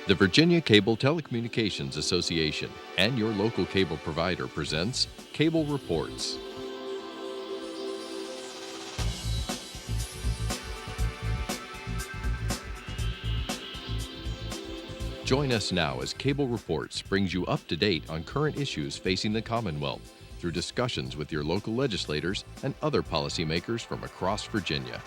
The Virginia Cable Telecommunications Association and your local cable provider presents Cable Reports. Join us now as Cable Reports brings you up to date on current issues facing the Commonwealth through discussions with your local legislators and other policymakers from across Virginia.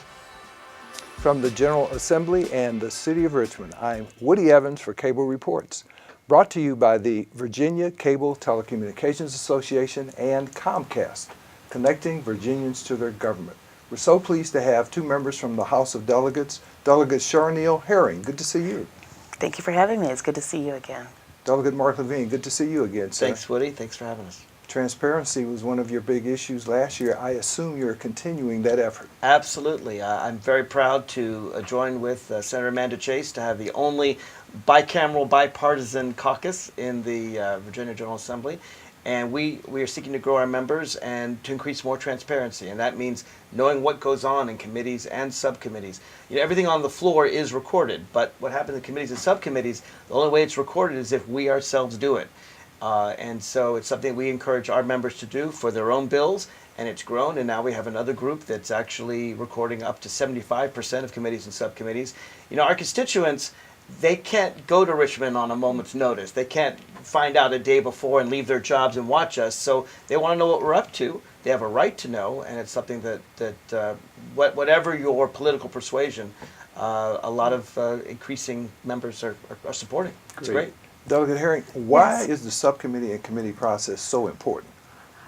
From the General Assembly and the City of Richmond, I'm Woody Evans for Cable Reports, brought to you by the Virginia Cable Telecommunications Association and Comcast, connecting Virginians to their government. We're so pleased to have two members from the House of Delegates, Delegate Charneil Herring. Good to see you. Thank you for having me. It's good to see you again. Delegate Mark Levine, good to see you again, sir. Thanks, Woody. Thanks for having us. Transparency was one of your big issues last year. I assume you're continuing that effort. Absolutely. I'm very proud to join with Senator Amanda Chase to have the only bicameral, bipartisan caucus in the Virginia General Assembly. And we are seeking to grow our members and to increase more transparency. And that means knowing what goes on in committees and subcommittees. You know, everything on the floor is recorded, but what happens in committees and subcommittees, the only way it's recorded is if we ourselves do it. And so it's something we encourage our members to do for their own bills, and it's grown, and now we have another group that's actually recording up to 75% of committees and subcommittees. You know, our constituents, they can't go to Richmond on a moment's notice. They can't find out a day before and leave their jobs and watch us, so they want to know what we're up to. They have a right to know, and it's something that whatever your political persuasion, a lot of increasing members are supporting. It's great. Delegate Herring, why is the subcommittee and committee process so important?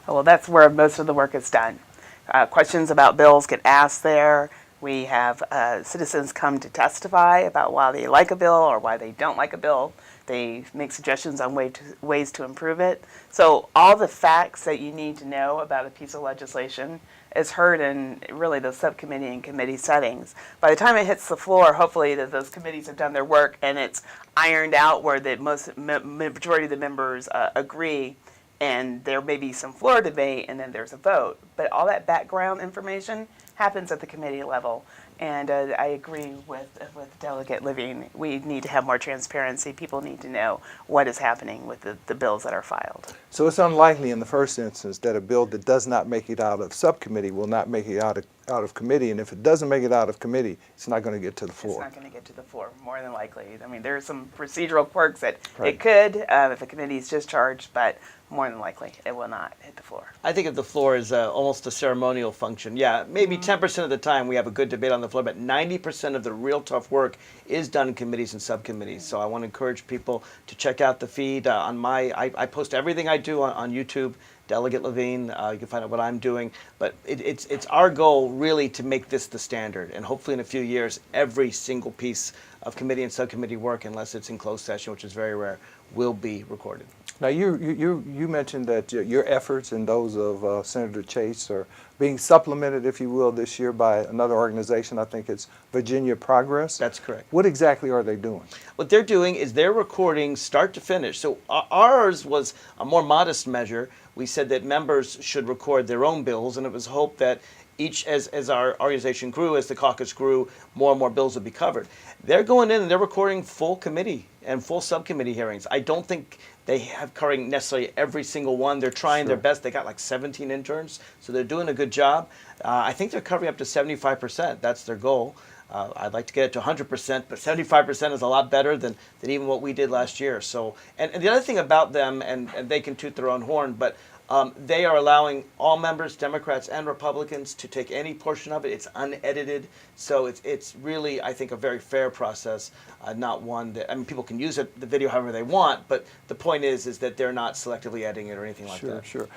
Well, that's where most of the work is done. Questions about bills get asked there. We have citizens come to testify about why they like a bill or why they don't like a bill. They make suggestions on ways to improve it. So all the facts that you need to know about a piece of legislation is heard in really the subcommittee and committee settings. By the time it hits the floor, hopefully that those committees have done their work and it's ironed out where the majority of the members agree, and there may be some floor debate and then there's a vote. But all that background information happens at the committee level. And I agree with Delegate Levine. We need to have more transparency. People need to know what is happening with the bills that are filed. So it's unlikely in the first instance that a bill that does not make it out of subcommittee will not make it out of committee. And if it doesn't make it out of committee, it's not going to get to the floor. It's not going to get to the floor, more than likely. I mean, there are some procedural quirks that it could if a committee is discharged, but more than likely it will not hit the floor. I think of the floor as almost a ceremonial function. Yeah, maybe 10% of the time we have a good debate on the floor, but 90% of the real tough work is done in committees and subcommittees. So I want to encourage people to check out the feed on I post everything I do on YouTube, Delegate Levine. You can find out what I'm doing. But it's our goal really to make this the standard. And hopefully in a few years, every single piece of committee and subcommittee work, unless it's in closed session, which is very rare, will be recorded. Now you mentioned that your efforts and those of Senator Chase are being supplemented, if you will, this year by another organization. I think it's Virginia Progress. That's correct. What exactly are they doing? What they're doing is they're recording start to finish. So ours was a more modest measure. We said that members should record their own bills, and it was hoped that each, as our organization grew, as the caucus grew, more and more bills would be covered. They're going in and they're recording full committee and full subcommittee hearings. I don't think they have covering necessarily every single one. They're trying their best. They got like 17 interns, so they're doing a good job. I think they're covering up to 75%. That's their goal. I'd like to get it to 100%, but 75% is a lot better than even what we did last year. So, and the other thing about them, and they can toot their own horn, but They are allowing all members, Democrats and Republicans, to take any portion of it. It's unedited, so it's really, I think, a very fair process, not one that, I mean, people can use the video however they want, but the point is that they're not selectively editing it or anything like that. Sure.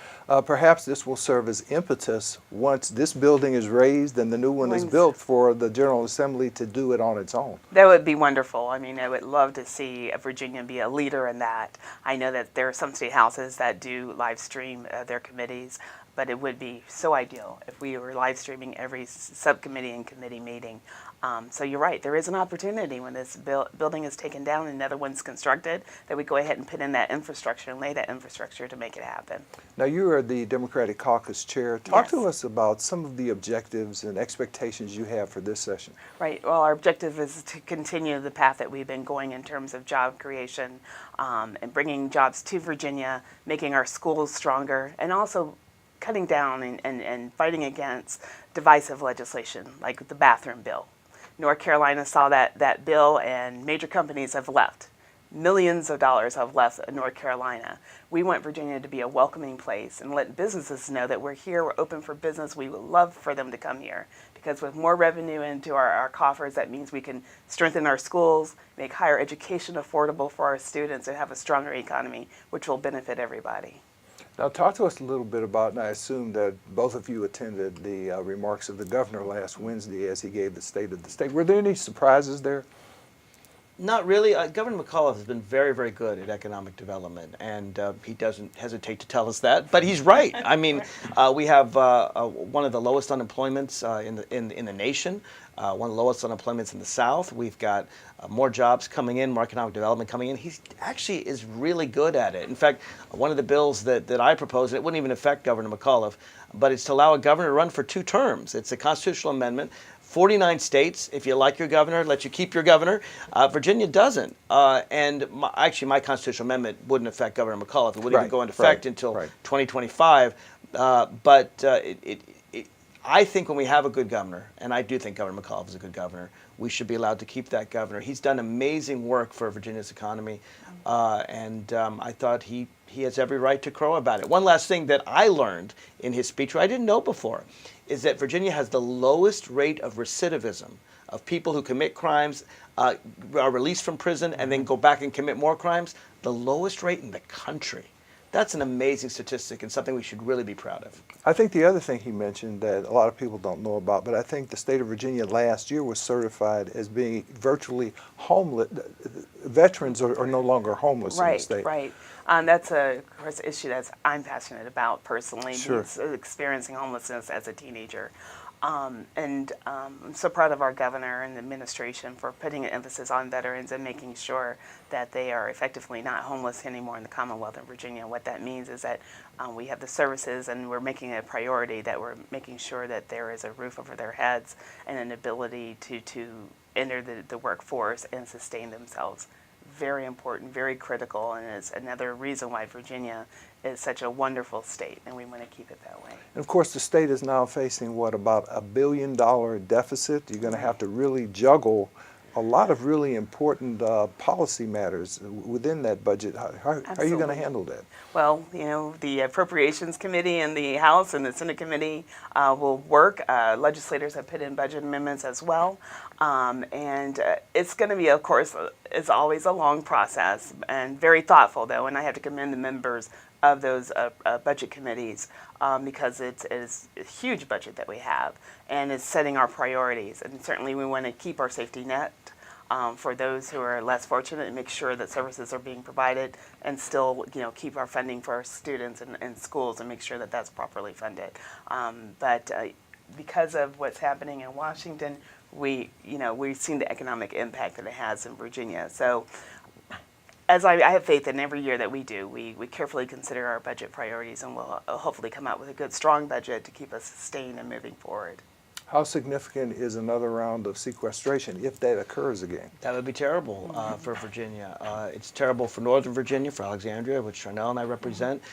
Perhaps this will serve as impetus once this building is raised and the new one is built for the General Assembly to do it on its own. That would be wonderful. I mean, I would love to see Virginia be a leader in that. I know that there are some state houses that do live stream their committees, but it would be so ideal if we were live streaming every subcommittee and committee meeting. So you're right, there is an opportunity when this building is taken down and another one's constructed that we go ahead and put in that infrastructure and lay that infrastructure to make it happen. Now, you are the Democratic Caucus Chair. Talk to Yes. us about some of the objectives and expectations you have for this session. Right. Well, our objective is to continue the path that we've been going in terms of job creation and bringing jobs to Virginia, making our schools stronger, and also cutting down and fighting against divisive legislation like the bathroom bill. North Carolina saw that bill, and major companies have left. Millions of dollars have left North Carolina. We want Virginia to be a welcoming place and let businesses know that we're here, we're open for business. We would love for them to come here because with more revenue into our coffers, that means we can strengthen our schools, make higher education affordable for our students, and have a stronger economy, which will benefit everybody. Now, talk to us a little bit about, and I assume that both of you attended the remarks of the governor last Wednesday as he gave the state of the state. Were there any surprises there? Not really. Governor McAuliffe has been very, very good at economic development, and he doesn't hesitate to tell us that. But he's right. I mean, we have one of the lowest unemployments in the nation, one of the lowest unemployments in the South. We've got more jobs coming in, more economic development coming in. He actually is really good at it. In fact, one of the bills that I proposed, it wouldn't even affect Governor McAuliffe, but it's to allow a governor to run for 2 terms. It's a constitutional amendment. 49 states, if you like your governor, let you keep your governor. Virginia doesn't. And actually, my constitutional amendment wouldn't affect Governor McAuliffe. It wouldn't even go into effect until 2025. I think when we have a good governor, and I do think Governor McAuliffe is a good governor, we should be allowed to keep that governor. He's done amazing work for Virginia's economy, and I thought he has every right to crow about it. One last thing that I learned in his speech, which I didn't know before, is that Virginia has the lowest rate of recidivism of people who commit crimes, are released from prison, and then go back and commit more crimes, the lowest rate in the country. That's an amazing statistic and something we should really be proud of. I think the other thing he mentioned that a lot of people don't know about, but I think the state of Virginia last year was certified as being virtually homeless. Veterans are no longer homeless in the state. Right. That's of course, an issue that I'm passionate about personally. Sure. Experiencing homelessness as a teenager. I'm so proud of our governor and the administration for putting an emphasis on veterans and making sure that they are effectively not homeless anymore in the Commonwealth of Virginia. What that means is that we have the services and we're making it a priority that we're making sure that there is a roof over their heads and an ability to enter the workforce and sustain themselves. Very important, very critical, and it's another reason why Virginia is such a wonderful state, and we want to keep it that way. And of course, the state is now facing, about $1 billion deficit. You're going to have to really juggle a lot of really important policy matters within that budget. How are you going to handle that? Well, the Appropriations Committee in the House and the Senate Committee will work. Legislators have put in budget amendments as well. And it's going to be, of course, it's always a long process and very thoughtful, though, and I have to commend the members of those budget committees because it's a huge budget that we have, and it's setting our priorities. And certainly we want to keep our safety net for those who are less fortunate and make sure that services are being provided and still, keep our funding for our students and schools and make sure that that's properly funded. But because of what's happening in Washington, we've seen the economic impact that it has in Virginia. So as I have faith in every year that we do, we carefully consider our budget priorities and we'll hopefully come out with a good, strong budget to keep us sustained and moving forward. How significant is another round of sequestration if that occurs again? That would be terrible for Virginia. It's terrible for Northern Virginia, for Alexandria, which Charnel and I represent.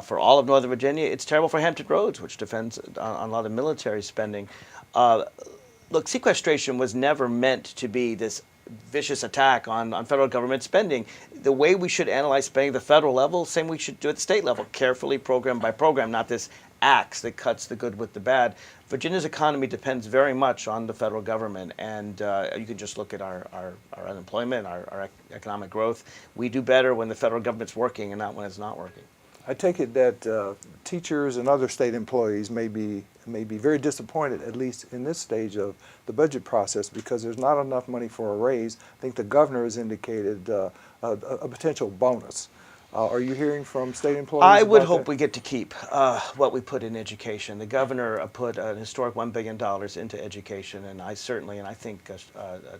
For all of Northern Virginia, it's terrible for Hampton Roads, which depends on a lot of military spending. Look, sequestration was never meant to be this vicious attack on federal government spending. The way we should analyze spending at the federal level, same we should do at the state level, carefully, program by program, not this axe that cuts the good with the bad. Virginia's economy depends very much on the federal government, and you can just look at our unemployment, our economic growth. We do better when the federal government's working and not when it's not working. I take it that teachers and other state employees may be very disappointed, at least in this stage of the budget process, because there's not enough money for a raise. I think the governor has indicated a potential bonus. Are you hearing from state employees? I would about hope that? we get to keep what we put in education. The governor put an historic $1 billion into education, and I certainly, and I think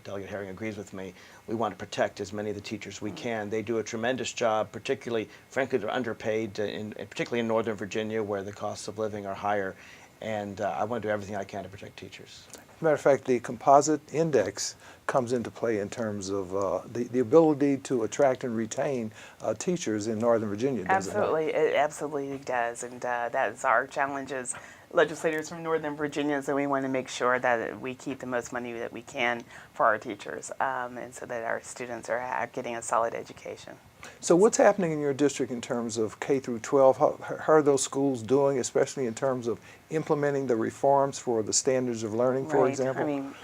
Delegate Herring agrees with me, we want to protect as many of the teachers we can. They do a tremendous job, particularly, frankly, they're underpaid, particularly in Northern Virginia where the costs of living are higher, and I want to do everything I can to protect teachers. As a matter of fact, the composite index comes into play in terms of the ability to attract and retain teachers in Northern Virginia, does Absolutely, it absolutely does, and that is our challenge as legislators from Northern Virginia. So we want to make sure that we keep the most money that we can for our teachers, and so that our students are getting a solid education. So what's happening in your district in terms of K through 12? How are those schools doing, especially in terms of implementing the reforms for the standards of learning, for example? I mean,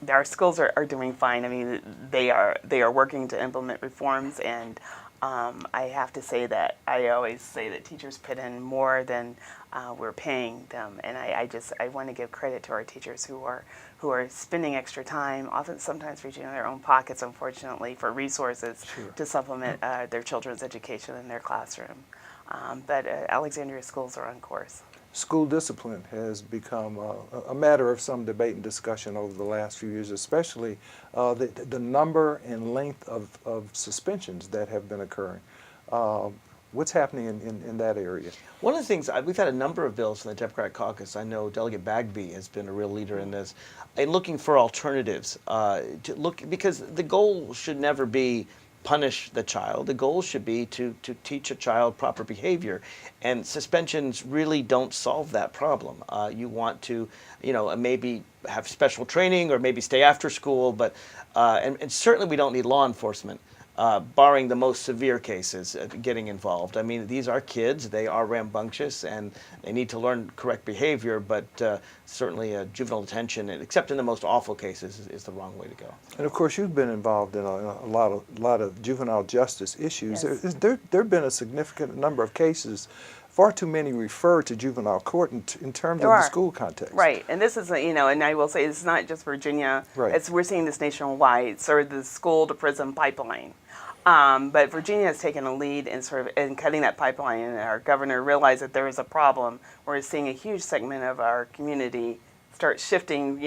our schools are doing fine. I mean, they are working to implement reforms, and I have to say that I always say that teachers put in more than we're paying them, and I want to give credit to our teachers who are spending extra time, sometimes reaching in their own pockets, unfortunately, for resources to supplement their children's education in their classroom. But Alexandria schools are on course. School discipline has become a matter of some debate and discussion over the last few years, especially the number and length of suspensions that have been occurring. What's happening in that area? One of the things, we've had a number of bills in the Democratic caucus. I know Delegate Bagby has been a real leader in this, in looking for alternatives. Because the goal should never be punish the child. The goal should be to teach a child proper behavior, and suspensions really don't solve that problem. You want to, maybe have special training or maybe stay after school, but and certainly we don't need law enforcement, barring the most severe cases, getting involved. I mean, these are kids, they are rambunctious, and they need to learn correct behavior, but certainly juvenile detention, except in the most awful cases, is the wrong way to go. And of course, you've been involved in a lot of juvenile justice issues. Yes. There have been a significant number of cases. Far too many refer to juvenile court in terms of the school context. Right, and this is, and I will say it's not just Virginia. Right. We're seeing this nationwide, sort of the school to prison pipeline. But Virginia has taken a lead in cutting that pipeline, and our governor realized that there is a problem. We're seeing a huge segment of our community start shifting,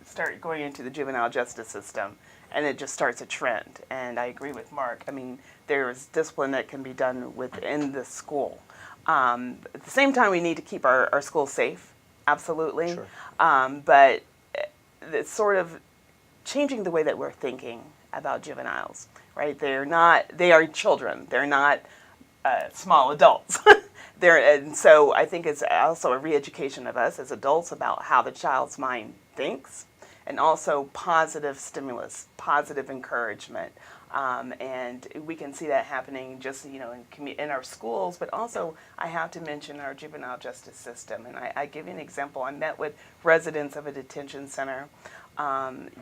start going into the juvenile justice system, and it just starts a trend. And I agree with Mark. I mean, there's discipline that can be done within the school. At the same time, we need to keep our schools safe, absolutely. Sure. But it's sort of changing the way that we're thinking about juveniles, right? They are children. They're not small adults. And so I think it's also a re-education of us as adults about how the child's mind thinks, and also positive stimulus, positive encouragement. And we can see that happening just, in our schools, but also I have to mention our juvenile justice system. And I give you an example. I met with residents of a detention center,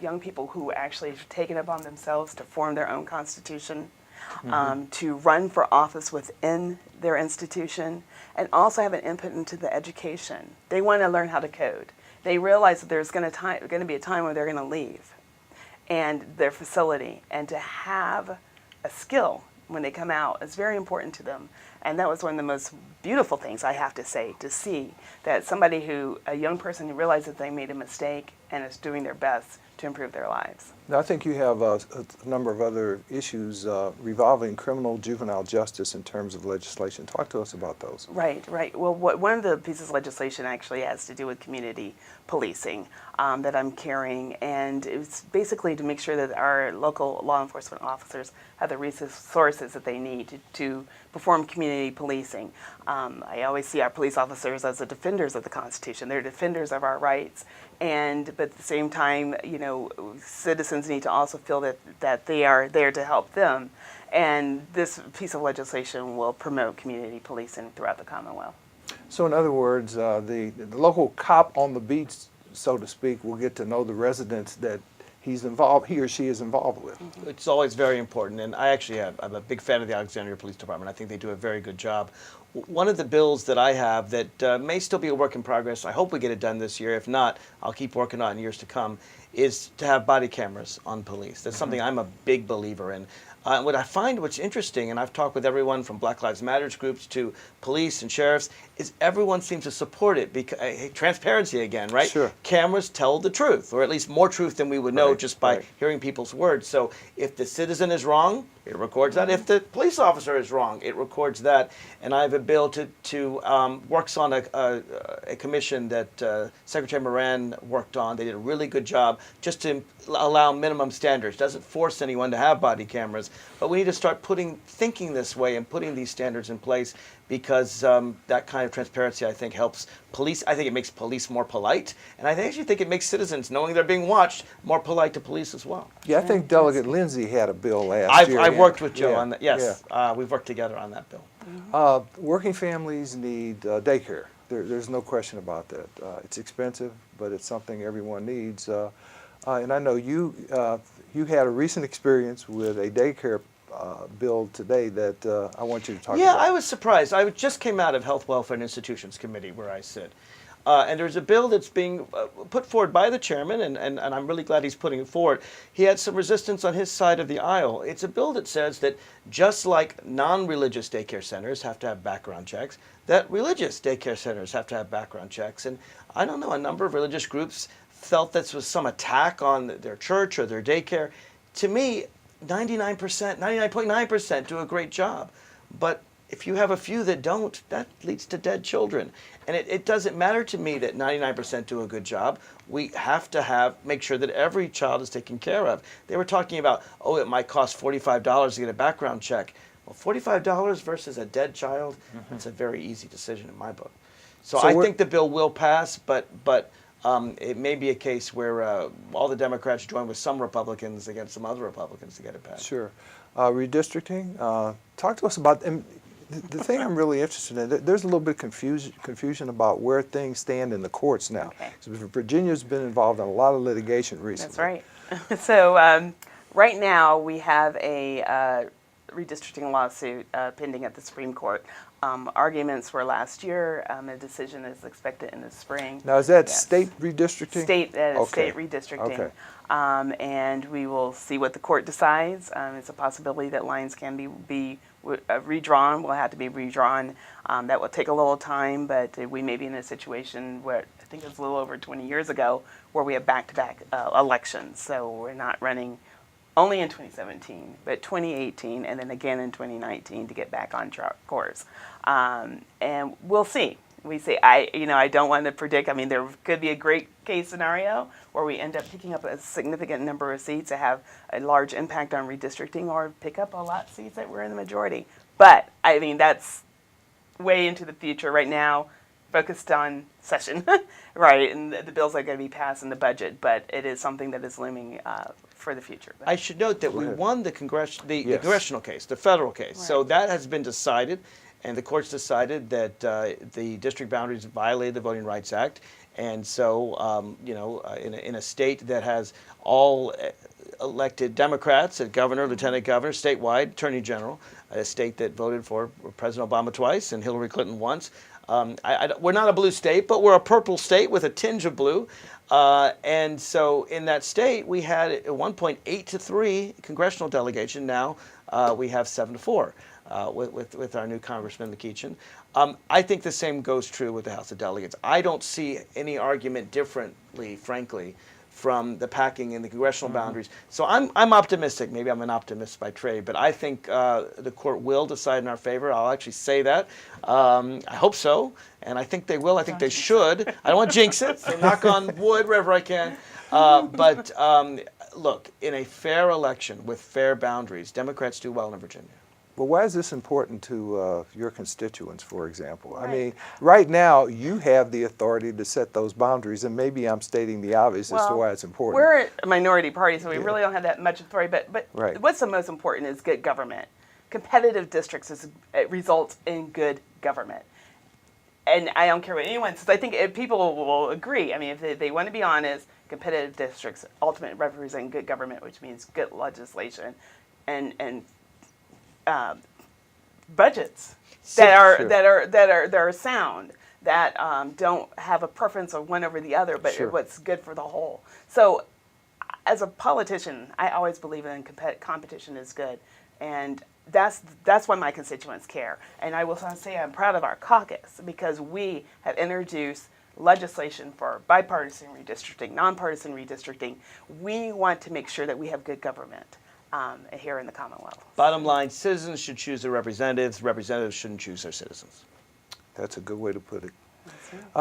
young people who actually have taken it upon themselves to form their own constitution, to run for office within their institution, and also have an input into the education. They want to learn how to code. They realize that there's going to be a time where they're going to leave and their facility, and to have a skill when they come out is very important to them. And that was one of the most beautiful things, I have to say, to see that a young person who realizes that they made a mistake and is doing their best to improve their lives. Now, I think you have a number of other issues revolving criminal juvenile justice in terms of legislation. Talk to us about those. Right. Well, one of the pieces of legislation actually has to do with community policing that I'm carrying, and it's basically to make sure that our local law enforcement officers have the resources that they need to perform community policing. I always see our police officers as the defenders of the Constitution. They're defenders of our rights, but at the same time, citizens need to also feel that they are there to help them. And this piece of legislation will promote community policing throughout the Commonwealth. So in other words, the local cop on the beat, so to speak, will get to know the residents that he or she is involved with. It's always very important, and I'm a big fan of the Alexandria Police Department. I think they do a very good job. One of the bills that I have that may still be a work in progress, I hope we get it done this year. If not, I'll keep working on it in years to come, is to have body cameras on police. That's something I'm a big believer in. What I find what's interesting, and I've talked with everyone from Black Lives Matter groups to police and sheriffs, is everyone seems to support it because transparency again, right? Sure. Cameras tell the truth, or at least more truth than we would know just by hearing people's words. So if the citizen is wrong, it records that. If the police officer is wrong, it records that. And I have a bill to works on a commission that Secretary Moran worked on. They did a really good job just to allow minimum standards. Doesn't force anyone to have body cameras, but we need to start thinking this way and putting these standards in place, because that kind of transparency, I think, helps police. I think it makes police more polite, and I actually think it makes citizens, knowing they're being watched, more polite to police as well. Yeah, I think Delegate Lindsay had a bill last year. I've worked with Joe on that. Yes, we've worked together on that bill. Working families need daycare. There's no question about that. It's expensive, but it's something everyone needs. And I know you had a recent experience with a daycare bill today that I want you to talk about. Yeah, I was surprised. I just came out of Health, Welfare, and Institutions Committee, where I sit. And there's a bill that's being put forward by the chairman, and I'm really glad he's putting it forward. He had some resistance on his side of the aisle. It's a bill that says that just like non-religious daycare centers have to have background checks, that religious daycare centers have to have background checks. And I don't know, a number of religious groups felt this was some attack on their church or their daycare. To me, 99.9% do a great job. But if you have a few that don't, that leads to dead children. And it doesn't matter to me that 99% do a good job. We have to make sure that every child is taken care of. They were talking about, it might cost $45 to get a background check. Well, $45 versus a dead child, that's a very easy decision in my book. So I think the bill will pass, but it may be a case where all the Democrats join with some Republicans against some other Republicans to get it passed. Sure. Redistricting, talk to us about, and the thing I'm really interested in, there's a little bit of confusion about where things stand in the courts now. Okay. So Virginia's been involved in a lot of litigation recently. That's right. So right now we have a redistricting lawsuit pending at the Supreme Court. Arguments were last year. A decision is expected in the spring. Now, is that state redistricting? State Okay. redistricting. Okay. And we will see what the court decides. It's a possibility that lines can be redrawn, will have to be redrawn. That will take a little time, but we may be in a situation where, I think it's a little over 20 years ago, where we have back-to-back elections. So we're not running only in 2017, but 2018, and then again in 2019 to get back on course. And we'll see. We see. I don't want to predict. I mean, there could be a great case scenario where we end up picking up a significant number of seats that have a large impact on redistricting, or pick up a lot of seats that were in the majority. But I mean, that's way into the future. Right now, focused on session, right, and the bills are going to be passed in the budget. But it is something that is looming for the future. I should note that we won the congressional case, the federal case. Right. So that has been decided. And the courts decided that the district boundaries violated the Voting Rights Act. And so, in a state that has all elected Democrats, a governor, lieutenant governor, statewide, attorney general, a state that voted for President Obama twice and Hillary Clinton once. We're not a blue state, but we're a purple state with a tinge of blue. And so in that state, we had at one point 8-3 congressional delegation. Now we have 7-4. With our new Congressman McEachin. I think the same goes true with the House of Delegates. I don't see any argument differently, frankly, from the packing in the congressional boundaries. So I'm optimistic. Maybe I'm an optimist by trade, but I think the court will decide in our favor. I'll actually say that. I hope so, and I think they will. I think they should. I don't want to jinx it, so knock on wood wherever I can. But look, in a fair election with fair boundaries, Democrats do well in Virginia. Well, why is this important to your constituents, for example? I Right. mean, right now you have the authority to set those boundaries, and maybe I'm stating the obvious as to why it's important. We're a minority party, so we Yeah. really don't have that much authority. But Right. what's the most important is good government. Competitive districts it results in good government. And I don't care what anyone says. I think people will agree. I mean, if they want to be honest, competitive districts ultimately represent good government, which means good legislation and budgets that are sound, that don't have a preference of one over the other, but Sure. what's good for the whole. So, as a politician, I always believe in competition is good, and that's why my constituents care. And I will say I'm proud of our caucus because we have introduced legislation for bipartisan redistricting, nonpartisan redistricting. We want to make sure that we have good government here in the Commonwealth. Bottom line, citizens should choose their representatives. Representatives shouldn't choose their citizens. That's a good way to put it.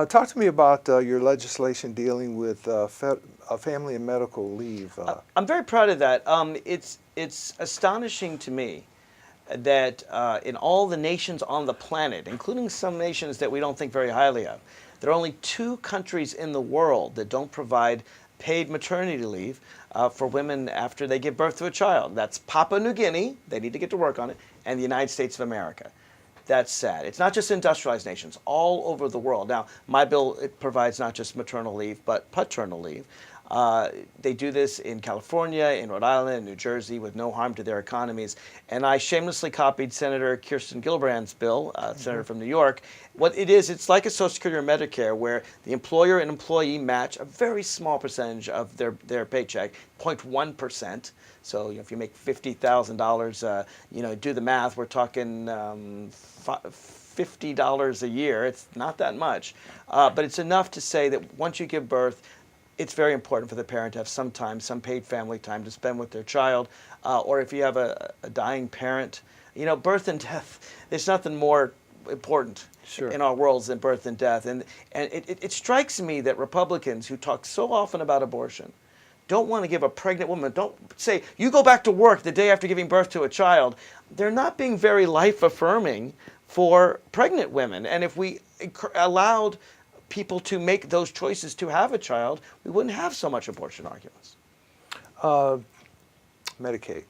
Talk to me about your legislation dealing with family and medical leave. I'm very proud of that. It's astonishing to me that in all the nations on the planet, including some nations that we don't think very highly of, there are only 2 countries in the world that don't provide paid maternity leave for women after they give birth to a child. That's Papua New Guinea, they need to get to work on it, and the United States of America. That's sad. It's not just industrialized nations, all over the world. Now, my bill, it provides not just maternal leave, but paternal leave. They do this in California, in Rhode Island, in New Jersey, with no harm to their economies. And I shamelessly copied Senator Kirsten Gillibrand's bill, senator from New York. What it is, it's like a Social Security or Medicare, where the employer and employee match a very small percentage of their paycheck, 0.1%. So if you make $50,000, do the math. We're talking $50 a year. It's not that much, but it's enough to say that once you give birth, it's very important for the parent to have some time, some paid family time to spend with their child, or if you have a dying parent, birth and death. There's nothing more important in our worlds than birth and death, and it strikes me that Republicans who talk so often about abortion don't want to give a pregnant woman, don't say, you go back to work the day after giving birth to a child. They're not being very life-affirming for pregnant women. And if we allowed people to make those choices to have a child, we wouldn't have so much abortion arguments. Medicaid.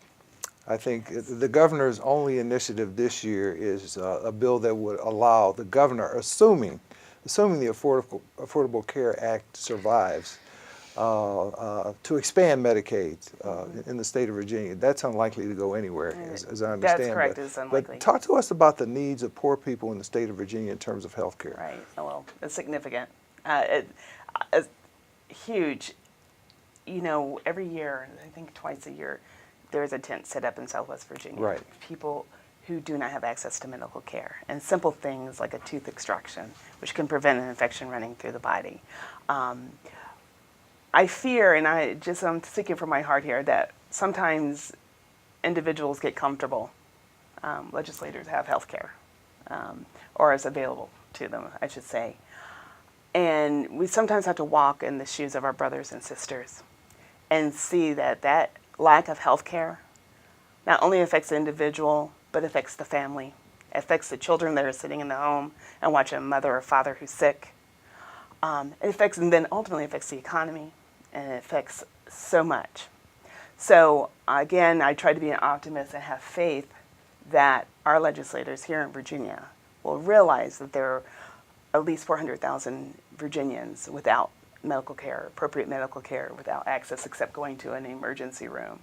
I think the governor's only initiative this year is a bill that would allow the governor, assuming the Affordable Care Act survives, to expand Medicaid in the state of Virginia. That's unlikely to go anywhere, as I understand. That's correct, it's unlikely. But talk to us about the needs of poor people in the state of Virginia in terms of health care. Right, well, it's significant. It's huge. Every year, I think twice a year, there's a tent set up in Southwest Virginia. Right. People who do not have access to medical care. And simple things like a tooth extraction, which can prevent an infection running through the body. I fear, and I'm speaking from my heart here, that sometimes individuals get comfortable. Legislators have health care, or is available to them, I should say. And we sometimes have to walk in the shoes of our brothers and sisters and see that lack of health care not only affects the individual, but affects the family. It affects the children that are sitting in the home and watching a mother or father who's sick. And then ultimately affects the economy, and it affects so much. So again, I try to be an optimist and have faith that our legislators here in Virginia will realize that there are at least 400,000 Virginians without medical care, appropriate medical care, without access except going to an emergency room,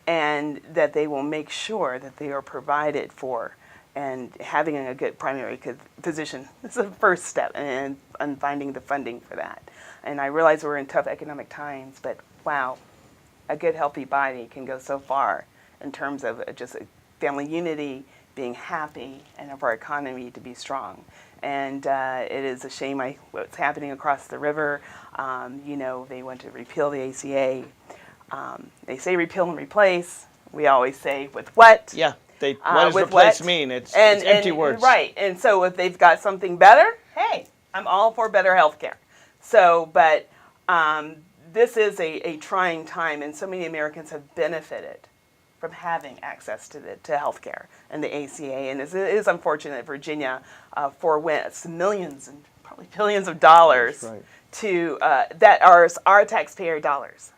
and that they will make sure that they are provided for, and having a good primary physician is the first step in finding the funding for that. And I realize we're in tough economic times, but wow, a good healthy body can go so far in terms of just family unity, being happy, and of our economy to be strong. And it is a shame what's happening across the river. They want to repeal the ACA. They say repeal and replace. We always say with what? Yeah. What does replace mean? It's empty words. Right. And so if they've got something better, hey, I'm all for better health care. So, but this is a trying time, and so many Americans have benefited from having access to health care and the ACA. And it is unfortunate that Virginia forwent millions and probably billions of dollars That's right. to that are our taxpayer dollars.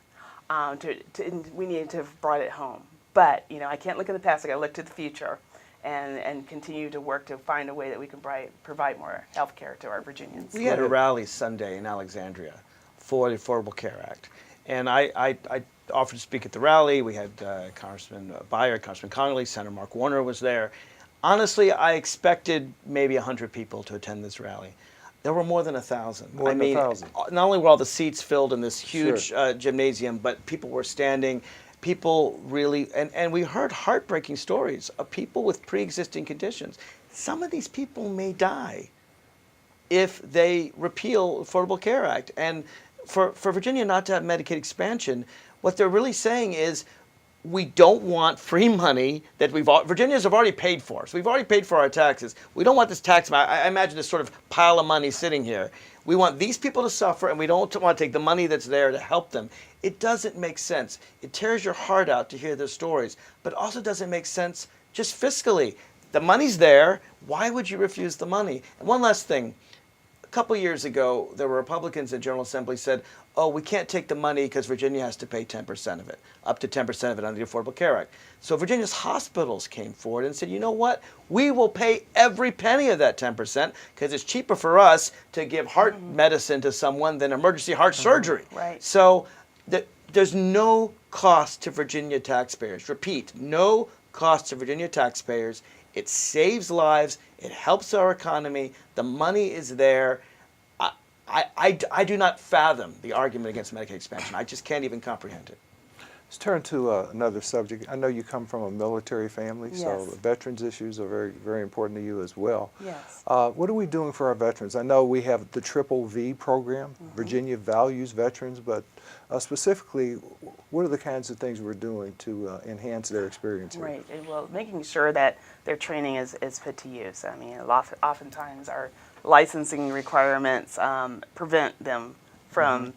We needed to have brought it home. But I can't look in the past. I got to look to the future, and continue to work to find a way that we can provide more health care to our Virginians. We had a rally Sunday in Alexandria for the Affordable Care Act. And I offered to speak at the rally. We had Congressman Byer, Congressman Connolly, Senator Mark Warner was there. Honestly, I expected maybe 100 people to attend this rally. There were more than 1,000. More than 1,000. Not only were all the seats filled in this huge gymnasium, but people were standing. People really, and we heard heartbreaking stories of people with pre-existing conditions. Some of these people may die if they repeal Affordable Care Act. And for Virginia not to have Medicaid expansion, what they're really saying is we don't want free money that Virginians have already paid for. So we've already paid for our taxes. We don't want this tax. I imagine this sort of pile of money sitting here. We want these people to suffer, and we don't want to take the money that's there to help them. It doesn't make sense. It tears your heart out to hear their stories, but also doesn't make sense just fiscally. The money's there. Why would you refuse the money? And one last thing. A couple years ago, there were Republicans in General Assembly said, oh, we can't take the money because Virginia has to pay 10% of it, up to 10% of it under the Affordable Care Act. So Virginia's hospitals came forward and said, you know what? We will pay every penny of that 10% because it's cheaper for us to give heart medicine to someone than emergency heart surgery. Right. So there's no cost to Virginia taxpayers. Repeat, no cost to Virginia taxpayers. It saves lives. It helps our economy. The money is there. I do not fathom the argument against Medicaid expansion. I just can't even comprehend it. Let's turn to another subject. I know you come from a military family, so Yes. veterans issues are very, very important to you as well. Yes. What are we doing for our veterans? I know we have the Triple V program. Virginia values veterans, but specifically, what are the kinds of things we're doing to enhance their experience here? Right. Well, making sure that their training is put to use. I mean, oftentimes our licensing requirements prevent them from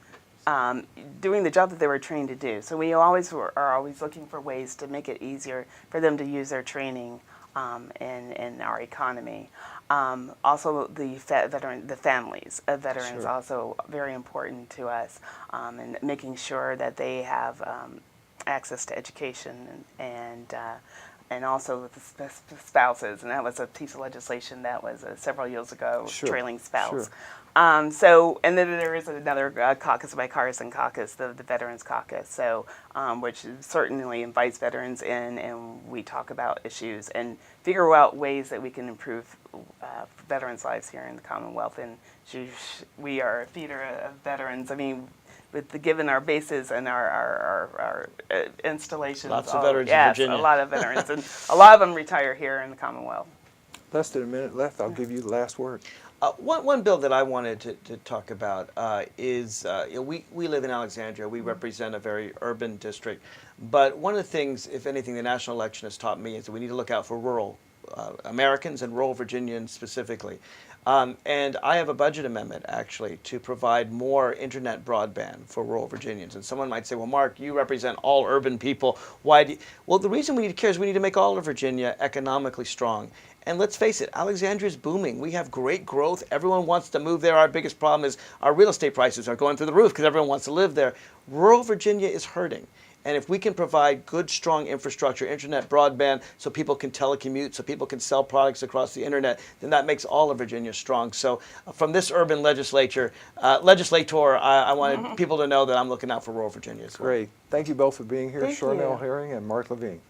doing the job that they were trained to do. So we are always looking for ways to make it easier for them to use their training in our economy. Also, the families of veterans Sure. also very important to us, and making sure that they have access to education and also with the spouses, and that was a piece of legislation that was several years ago, Sure, trailing spouse. sure. And then there is another caucus, bipartisan caucus, the Veterans Caucus, so which certainly invites veterans in, and we talk about issues and figure out ways that we can improve veterans' lives here in the Commonwealth. And we are a theater of veterans. I mean, given our bases and our installations. Lots of veterans in yes, Virginia. a lot of veterans, and a lot of them retire here in the Commonwealth. Less than a minute left. I'll give you the last word. One bill that I wanted to talk about is we live in Alexandria. We represent a very urban district. But one of the things, if anything, the national election has taught me is that we need to look out for rural Americans and rural Virginians specifically. And I have a budget amendment, actually, to provide more internet broadband for rural Virginians. And someone might say, well, Mark, you represent all urban people. Why do you? Well, the reason we need to care is we need to make all of Virginia economically strong. And let's face it, Alexandria is booming. We have great growth. Everyone wants to move there. Our biggest problem is our real estate prices are going through the roof because everyone wants to live there. Rural Virginia is hurting. And if we can provide good, strong infrastructure, internet, broadband, so people can telecommute, so people can sell products across the internet, then that makes all of Virginia strong. So from this urban legislator, I wanted people to know that I'm looking out for rural Virginia as well. Great. Thank you both for being here, Thank Shornell you. Herring and Mark Levine.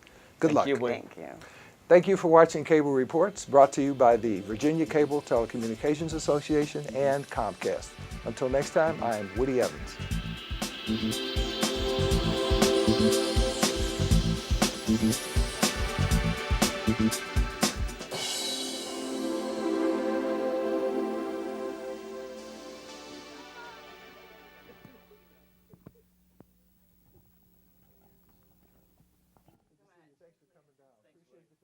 Good luck. Thank you. Thank you. Thank you for watching Cable Reports, brought to you by the Virginia Cable Telecommunications Association and Comcast. Until next time, I am Woody Evans.